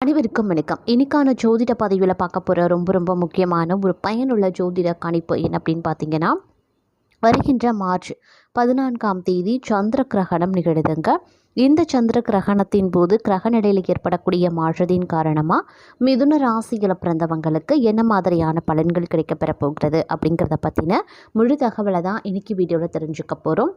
அனைவருக்கும் வணக்கம். இன்னைக்கான ஜோதிட பதிவில் பார்க்க போகிற ரொம்ப முக்கியமான ஒரு பயனுள்ள ஜோதிட கணிப்பு என்ன அப்படின்னு பார்த்தீங்கன்னா, வருகின்ற மார்ச் 14ஆம் தேதி சந்திர கிரகணம் நிகழுதுங்க. இந்த சந்திர கிரகணத்தின் போது கிரகநிலையில் ஏற்படக்கூடிய மாற்றத்தின் காரணமாக மிதுன ராசியில் பிறந்தவங்களுக்கு என்ன மாதிரியான பலன்கள் கிடைக்கப்பெற போகிறது அப்படிங்கிறத பற்றின முழு தகவலை தான் இன்றைக்கி வீடியோவில் தெரிஞ்சுக்க போகிறோம்.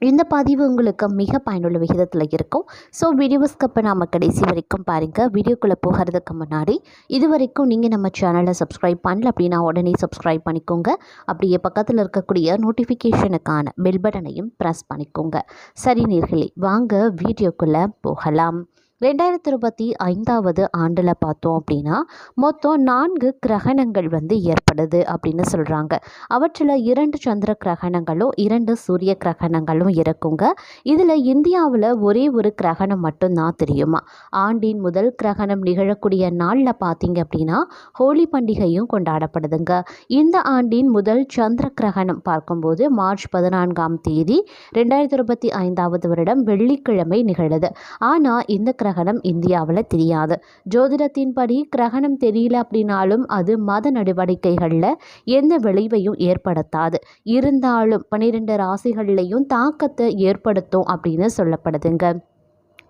இந்த பதிவு உங்களுக்கு மிக பயனுள்ள விகிதத்தில் இருக்கும். ஸோ வீடியோ ஸ்கிப் நாம் கடைசி வரைக்கும் பாருங்கள். வீடியோக்குள்ளே போகிறதுக்கு முன்னாடி இது வரைக்கும் நீங்கள் நம்ம சேனலை சப்ஸ்கிரைப் பண்ணல அப்படின்னா உடனே சப்ஸ்கிரைப் பண்ணிக்கோங்க. அப்படியே பக்கத்தில் இருக்கக்கூடிய நோட்டிஃபிகேஷனுக்கான பெல் பட்டனையும் ப்ரெஸ் பண்ணிக்கோங்க. சரி நேர்களே, வாங்க வீடியோக்குள்ளே போகலாம். 2025 ஆண்டில் பார்த்தோம் அப்படின்னா மொத்தம் 4 கிரகணங்கள் ஏற்படுது அப்படின்னு சொல்கிறாங்க. அவற்றில் 2 சந்திர கிரகணங்களும் 2 சூரிய கிரகணங்களும் இருக்குங்க. இதில் இந்தியாவில் ஒரே ஒரு கிரகணம் மட்டும்தான் தெரியுமா. ஆண்டின் முதல் கிரகணம் நிகழக்கூடிய நாளில் பார்த்தீங்க அப்படின்னா ஹோலி பண்டிகையும் கொண்டாடப்படுதுங்க. இந்த ஆண்டின் முதல் சந்திர கிரகணம் பார்க்கும்போது மார்ச் 14ஆம் தேதி 2025 வருடம் வெள்ளிக்கிழமை நிகழுது. ஆனால் இந்த கிரகணம் இந்தியாவில் தெரியாது. ஜோதிடத்தின்படி கிரகணம் தெரியல அப்படின்னாலும் அது மத நடவடிக்கைகளில் எந்த விளைவையும் ஏற்படுத்தாது. இருந்தாலும் 12 ராசிகள்லையும் தாக்கத்தை ஏற்படுத்தும் அப்படின்னு சொல்லப்படுதுங்க.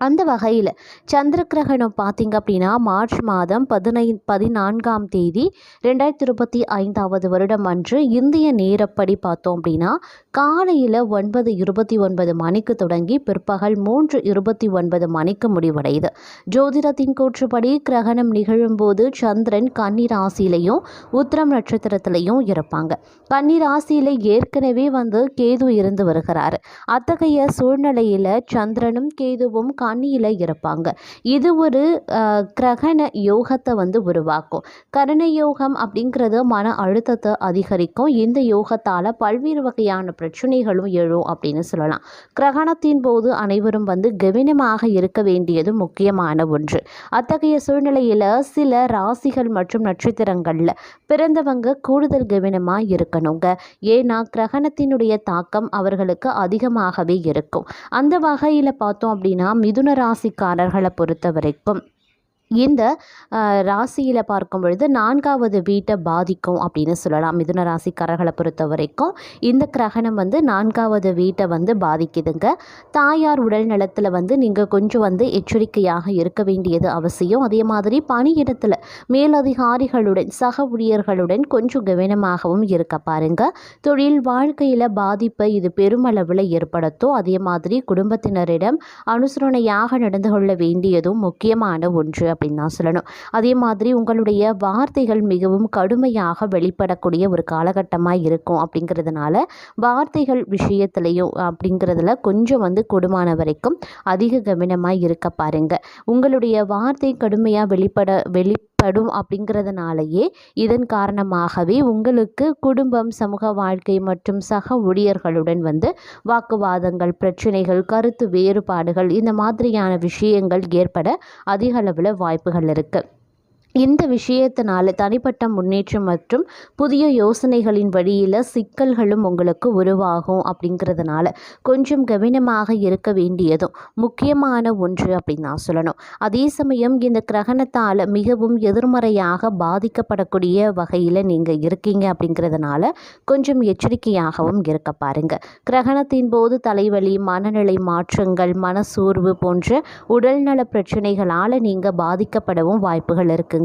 அந்த வகையில் சந்திர கிரகணம் பார்த்திங்க அப்படின்னா மார்ச் மாதம் 14ஆம் தேதி 2025 வருடம் அன்று இந்திய நேரப்படி பார்த்தோம் அப்படின்னா காலையில் 9:29 மணிக்கு தொடங்கி பிற்பகல் 3:29 மணிக்கு முடிவடையுது. ஜோதிடத்தின் கூற்றுப்படி கிரகணம் நிகழும்போது சந்திரன் கன்னி ராசியிலையும் உத்திரம் நட்சத்திரத்திலையும் இருப்பாங்க. கன்னி ராசியில் ஏற்கனவே கேது இருந்து வருகிறார். அத்தகைய சூழ்நிலையில் சந்திரனும் கேதுவும் கன்னியில் இருப்பாங்க. இது ஒரு கிரகண யோகத்தை உருவாக்கும். கரண யோகம் அப்படிங்கிறது மன அழுத்தத்தை அதிகரிக்கும். இந்த யோகத்தால் பல்வேறு வகையான பிரச்சனைகளும் எழும் அப்படின்னு சொல்லலாம். கிரகணத்தின் போது அனைவரும் கவனமாக இருக்க வேண்டியது முக்கியமான ஒன்று. அத்தகைய சூழ்நிலையில் சில ராசிகள் மற்றும் நட்சத்திரங்களில் பிறந்தவங்க கூடுதல் கவனமாக இருக்கணுங்க. ஏன்னா கிரகணத்தினுடைய தாக்கம் அவர்களுக்கு அதிகமாகவே இருக்கும். அந்த வகையில் பார்த்தோம் அப்படின்னா மிதுன ராசிக்காரர்களை பொறுத்த வரைக்கும் இந்த ராசியில் பார்க்கும் பொழுது 4வது வீட்டை பாதிக்கும் அப்படின்னு சொல்லலாம். மிதுன ராசிக்காரர்களை பொறுத்த வரைக்கும் இந்த கிரகணம் 4வது வீட்டை பாதிக்குதுங்க. தாயார் உடல் நலத்தில் நீங்கள் கொஞ்சம் எச்சரிக்கையாக இருக்க வேண்டியது அவசியம். அதே மாதிரி பணியிடத்தில் மேலதிகாரிகளுடன் சக ஊழியர்களுடன் கொஞ்சம் கவனமாகவும் இருக்க பாருங்க. தொழில் வாழ்க்கையில் பாதிப்பை இது பெருமளவில் ஏற்படுத்தும். அதே மாதிரி குடும்பத்தினரிடம் அனுசரணையாக நடந்து கொள்ள வேண்டியதும் முக்கியமான ஒன்று அப்படின்னு தான் சொல்லணும். அதே மாதிரி உங்களுடைய வார்த்தைகள் மிகவும் கடுமையாக வெளிப்படக்கூடிய ஒரு காலகட்டமாக இருக்கும். அப்படிங்கிறதுனால வார்த்தைகள் விஷயத்திலையும் அப்படிங்கிறதுல கொஞ்சம் கூடுமான வரைக்கும் அதிக கவனமாக இருக்க பாருங்க. உங்களுடைய வார்த்தை கடுமையாக வெளிப்படும் அப்படிங்கிறதுனாலேயே இதன் காரணமாகவே உங்களுக்கு குடும்பம், சமூக வாழ்க்கை மற்றும் சக ஊழியர்களுடன் வாக்குவாதங்கள், பிரச்சனைகள், கருத்து வேறுபாடுகள் இந்த மாதிரியான விஷயங்கள் ஏற்பட அதிக அளவில் வாய்ப்புகள் இருக்குது. இந்த விஷயத்தினால தனிப்பட்ட முன்னேற்றம் மற்றும் புதிய யோசனைகளின் வழியில் சிக்கல்களும் உங்களுக்கு உருவாகும். அப்படிங்கிறதுனால கொஞ்சம் கவனமாக இருக்க வேண்டியதும் முக்கியமான ஒன்று அப்படின்னு நான் சொல்லணும். அதே சமயம் இந்த கிரகணத்தால் மிகவும் எதிர்மறையாக பாதிக்கப்படக்கூடிய வகையில் நீங்கள் இருக்கீங்க. அப்படிங்கிறதுனால கொஞ்சம் எச்சரிக்கையாகவும் இருக்க பாருங்க. கிரகணத்தின் போது தலைவலி, மனநிலை மாற்றங்கள், மனசோர்வு போன்ற உடல்நல பிரச்சனைகளால் நீங்கள் பாதிக்கப்படவும் வாய்ப்புகள் இருக்குது.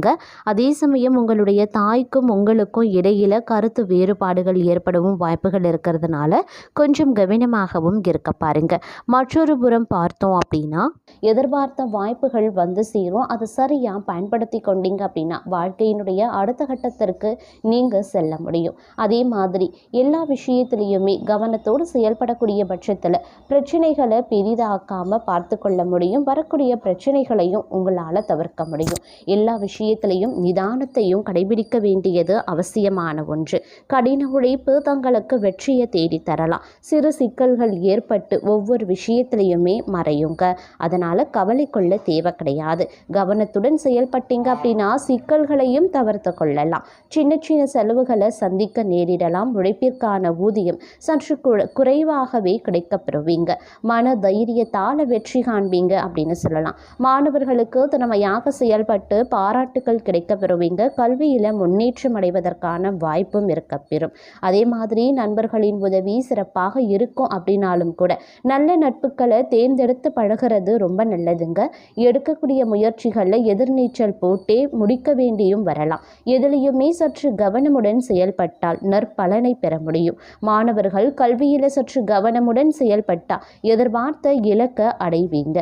அதே சமயம் உங்களுடைய தாய்க்கும் உங்களுக்கும் இடையில கருத்து வேறுபாடுகள் ஏற்படவும் வாய்ப்புகள் இருக்கிறதுனால கொஞ்சம் கவனமாகவும் இருக்க பாருங்க. மற்றொரு புறம் பார்த்தோம் அப்படின்னா எதிர்பார்த்த வாய்ப்புகள் சேரும். அதை சரியா பயன்படுத்தி கொண்டீங்க அப்படின்னா வாழ்க்கையினுடைய அடுத்த கட்டத்திற்கு நீங்க செல்ல முடியும். அதே மாதிரி எல்லா விஷயத்திலையுமே கவனத்தோடு செயல்படக்கூடிய பட்சத்தில் பிரச்சனைகளை பெரிதாக்காம பார்த்து கொள்ள முடியும். வரக்கூடிய பிரச்சனைகளையும் உங்களால் தவிர்க்க முடியும். எல்லா விஷயம் விஷயத்திலையும் நிதானத்தையும் கடைபிடிக்க வேண்டியது அவசியமான ஒன்று. கடின உழைப்பு தங்களுக்கு வெற்றியை தேடி தரலாம். சிறு சிக்கல்கள் ஏற்பட்டு ஒவ்வொரு விஷயத்திலையுமே மறையுங்க. அதனால் கவலை கொள்ள தேவை கிடையாது. கவனத்துடன் செயல்பட்டீங்க அப்படின்னா சிக்கல்களையும் தவிர்த்து கொள்ளலாம். சின்ன சின்ன செலவுகளை சந்திக்க நேரிடலாம். உழைப்பிற்கான ஊதியம் சற்று குறைவாகவே கிடைக்கப்பெறுவீங்க. மன தைரியத்தால் வெற்றி காண்பீங்க அப்படின்னு சொல்லலாம். மாணவர்களுக்கு திறமையாக செயல்பட்டு பாராட்டுகள் கிடைக்கப்பெறுவீங்க. கல்வியில் முன்னேற்றம் அடைவதற்கான வாய்ப்பும் இருக்கப்பெறும். அதே மாதிரி நண்பர்களின் உதவி சிறப்பாக இருக்கும் அப்படின்னாலும் கூட நல்ல நட்புகளை தேர்ந்தெடுத்து பழகிறது ரொம்ப நல்லதுங்க. எடுக்கக்கூடிய முயற்சிகளில் எதிர்நீச்சல் போட்டே முடிக்க வேண்டியும் வரலாம். எதிலையுமே சற்று கவனமுடன் செயல்பட்டால் நற்பலனை பெற முடியும். மாணவர்கள் கல்வியில் சற்று கவனமுடன் செயல்பட்டால் எதிர்பார்த்த இலக்கை அடைவீங்க.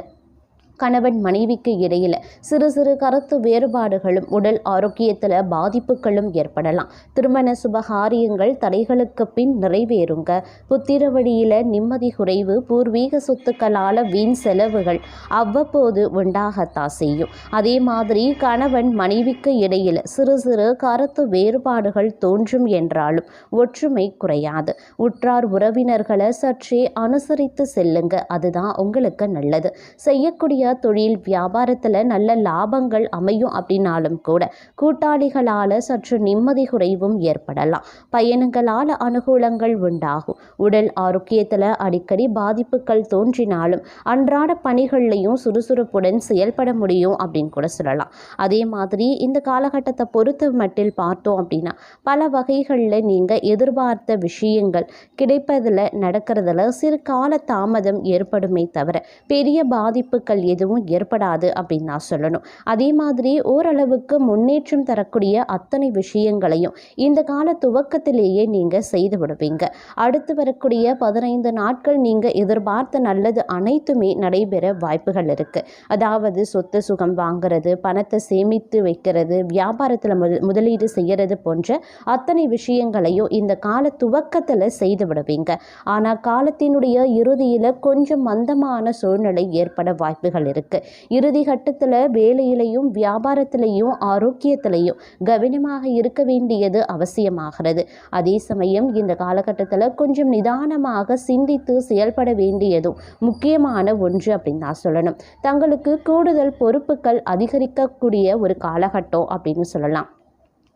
கணவன் மனைவிக்கு இடையில் சிறு சிறு கருத்து வேறுபாடுகளும் உடல் ஆரோக்கியத்தில் பாதிப்புகளும் ஏற்படலாம். திருமண சுபகாரியங்கள் தடைகளுக்கு பின் நிறைவேறுங்க. புத்திர வழியில் நிம்மதி குறைவு, பூர்வீக சொத்துக்களால் வீண் செலவுகள் அவ்வப்போது உண்டாகத்தான் செய்யும். அதே மாதிரி கணவன் மனைவிக்கு இடையில் சிறு சிறு கருத்து வேறுபாடுகள் தோன்றும் என்றாலும் ஒற்றுமை குறையாது. உற்றார் உறவினர்களை சற்றே அனுசரித்து செல்லுங்க. அதுதான் உங்களுக்கு நல்லது. செய்யக்கூடிய தொழில் வியாபாரத்தில் நல்ல லாபங்கள் அமையும் அப்படின்னாலும் கூட கூட்டாளிகளால் சற்று நிம்மதி குறைவும் ஏற்படலாம். பயணங்களால் அனுகூலங்கள் உண்டாகும். உடல் ஆரோக்கியத்தில் அடிக்கடி பாதிப்புகள் தோன்றினாலும் அன்றாட பணிகள்லையும் சுறுசுறுப்புடன் செயல்பட முடியும் அப்படின்னு கூட சொல்லலாம். அதே மாதிரி இந்த காலகட்டத்தை பொறுத்த மட்டில் பார்த்தோம் அப்படின்னா பல வகைகளில் நீங்கள் எதிர்பார்த்த விஷயங்கள் கிடைப்பதில் நடக்கிறதுல சிறு கால தாமதம் ஏற்படுமே தவிர பெரிய பாதிப்புகள் எதுவும் ஏற்படாது அப்படின்னு நான் சொல்லணும். அதே மாதிரி ஓரளவுக்கு முன்னேற்றம் தரக்கூடிய அத்தனை விஷயங்களையும் இந்த கால துவக்கத்திலேயே நீங்கள் செய்து விடுவீங்க. அடுத்து வரக்கூடிய 15 நாட்கள் நீங்கள் எதிர்பார்த்த நல்லது அனைத்துமே நடைபெற வாய்ப்புகள் இருக்குது. அதாவது சொத்து சுகம் வாங்கிறது, பணத்தை சேமித்து வைக்கிறது, வியாபாரத்தில் முதலீடு செய்கிறது போன்ற அத்தனை விஷயங்களையும் இந்த கால துவக்கத்தில் செய்து விடுவீங்க. ஆனால் காலத்தினுடைய இறுதியில் கொஞ்சம் மந்தமான சூழ்நிலை ஏற்பட வாய்ப்புகள் இருக்கு. இறுதி கட்டத்தில் வேலையிலையும் வியாபாரத்திலையும் ஆரோக்கியத்திலையும் கவனமாக இருக்க வேண்டியது அவசியமாகிறது. அதே சமயம் இந்த காலகட்டத்தில் கொஞ்சம் நிதானமாக சிந்தித்து செயல்பட வேண்டியதும் முக்கியமான ஒன்று அப்படின்னு நான் சொல்லணும். தங்களுக்கு கூடுதல் பொறுப்புகள் அதிகரிக்கக்கூடிய ஒரு காலகட்டம் அப்படின்னு சொல்லலாம்.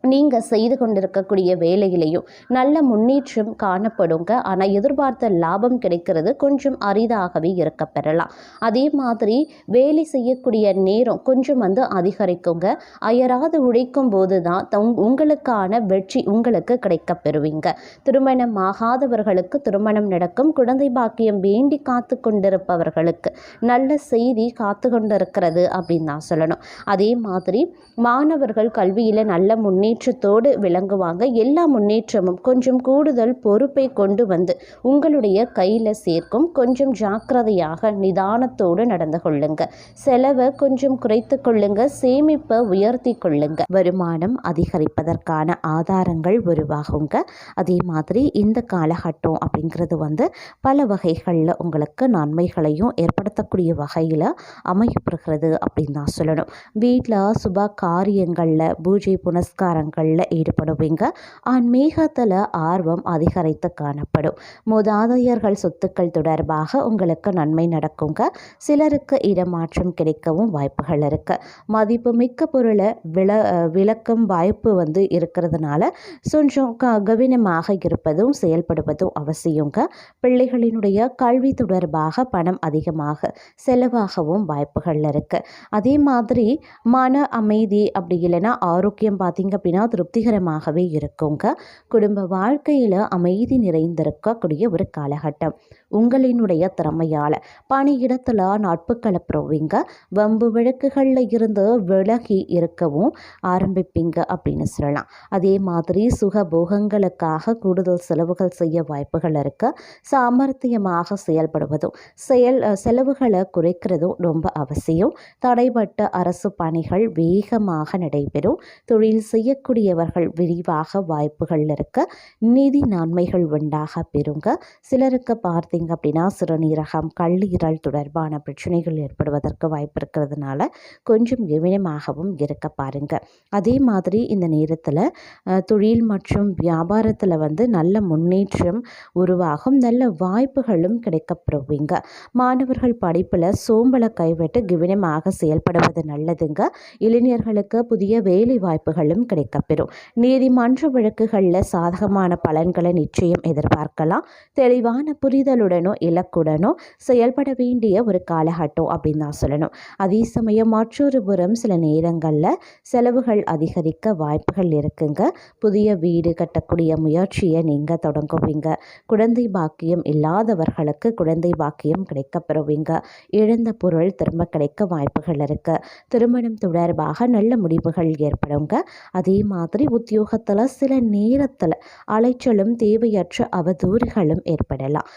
நீங்கள் செய்து கொண்டிருக்கக்கூடிய வேலையிலையும் நல்ல முன்னேற்றம் காணப்படுங்க. ஆனால் எதிர்பார்த்த லாபம் கிடைக்கிறது கொஞ்சம் அரிதாகவே இருக்க பெறலாம். அதே மாதிரி வேலை செய்யக்கூடிய நேரம் கொஞ்சம் அதிகரிக்குங்க. அயராது உழைக்கும் போது தான் உங்களுக்கான வெற்றி உங்களுக்கு கிடைக்க பெறுவீங்க. திருமணம் ஆகாதவர்களுக்கு திருமணம் நடக்கும். குழந்தை பாக்கியம் வேண்டி காத்து கொண்டிருப்பவர்களுக்கு நல்ல செய்தி காத்து கொண்டிருக்கிறது அப்படின்னு நான் சொல்லணும். அதே மாதிரி மாணவர்கள் கல்வியில் நல்ல முன்னேற்றத்தோடு விளங்குவாங்க. எல்லா முன்னேற்றமும் கொஞ்சம் கூடுதல் பொறுப்பை கொண்டு வந்து உங்களுடைய கையில் சேர்க்கும். கொஞ்சம் ஜாக்கிரதையாக நிதானத்தோடு நடந்து கொள்ளுங்க. செலவை கொஞ்சம் குறைத்து கொள்ளுங்க. சேமிப்பை உயர்த்தி கொள்ளுங்க. வருமானம் அதிகரிப்பதற்கான ஆதாரங்கள் உருவாகுங்க. அதே மாதிரி இந்த காலகட்டம் அப்படிங்கிறது பல வகைகளில் உங்களுக்கு நன்மைகளையும் ஏற்படுத்தக்கூடிய வகையில் அமையப்படுகிறது அப்படின்னு தான் சொல்லணும். வீட்டில் சுப காரியங்களில் பூஜை புனஸ்காரங்களில் ஈடுபடுவீங்க. ஆன்மீகத்தில் ஆர்வம் அதிகரித்து காணப்படும். மூதாதையர்கள் சொத்துக்கள் தொடர்பாக உங்களுக்கு நன்மை நடக்குங்க. சிலருக்கு இடமாற்றம் கிடைக்கவும் வாய்ப்புகள் இருக்குது. மதிப்புமிக்க பொருளை விளக்கும் வாய்ப்பு இருக்கிறதுனால கொஞ்சம் கவனமாக இருப்பதும் செயல்படுவதும் அவசியங்க. பிள்ளைகளினுடைய கல்வி தொடர்பாக பணம் அதிகமாக செலவாகவும் வாய்ப்புகள் இருக்குது. அதே மாதிரி மன அமைதி அப்படி இல்லைன்னா ஆரோக்கியம் பார்த்திங்க அப்படின்னா திருப்திகரமாகவே இருக்குங்க. குடும்ப வாழ்க்கையில் அமைதி நிறைந்திருக்கக்கூடிய ஒரு காலகட்டம். உங்களினுடைய திறமையால் பணியிடத்தில் நட்புகளை பெறுவீங்க. வம்பு வழக்குகளில் இருந்து விலகி இருக்கவும் ஆரம்பிப்பீங்க அப்படின்னு சொல்லலாம். அதே மாதிரி சுகபோகங்களுக்காக கூடுதல் செலவுகள் செய்ய வாய்ப்புகள் இருக்கு. சாமர்த்தியமாக செயல்படுவதும் செலவுகளை குறைக்கிறதும் ரொம்ப அவசியம். தடைப்பட்ட அரசு பணிகள் வேகமாக நடைபெறும். தொழில் செய்ய செய்யக்கூடியவர்கள் விரிவாக வாய்ப்புகள் இருக்க நிதி நன்மைகள் உண்டாக பெறுங்க. சிலருக்கு பார்த்தீங்க அப்படின்னா சிறுநீரகம் கல்லீரல் தொடர்பான பிரச்சனைகள் ஏற்படுவதற்கு வாய்ப்பு இருக்கிறதுனால கொஞ்சம் கவனமாகவும் இருக்க பாருங்க. அதே மாதிரி இந்த நேரத்தில் தொழில் மற்றும் வியாபாரத்தில் நல்ல முன்னேற்றம் உருவாகும், நல்ல வாய்ப்புகளும் கிடைக்கப்பெறுவீங்க. மாணவர்கள் படிப்பில் சோம்பலை கைவிட்டு கவனமாக செயல்படுவது நல்லதுங்க. இளைஞர்களுக்கு புதிய வேலை வாய்ப்புகளும் கிடைக்கப்பெறும். நீதிமன்ற வழக்குகளில் சாதகமான பலன்களை நிச்சயம் எதிர்பார்க்கலாம். தெளிவான புரிதலுடனோ இலக்குடனோ செயல்பட வேண்டிய ஒரு காலகட்டம் அப்படின்னு தான் சொல்லணும். அதே சமயம் மற்றொரு புறம் சில நேரங்களில் செலவுகள் அதிகரிக்க வாய்ப்புகள் இருக்குங்க. புதிய வீடு கட்டக்கூடிய முயற்சியை நீங்கள் தொடங்குவீங்க. குழந்தை பாக்கியம் இல்லாதவர்களுக்கு குழந்தை பாக்கியம் கிடைக்கப்பெறுவீங்க. இழந்த பொருள் திரும்ப கிடைக்க வாய்ப்புகள் இருக்கு. திருமணம் தொடர்பாக நல்ல முடிவுகள் ஏற்படுங்க. அதே மாதிரி உத்தியோகத்தில் சில நேரத்தில் அலைச்சலும் தேவையற்ற அவதூறுகளும் ஏற்படலாம்.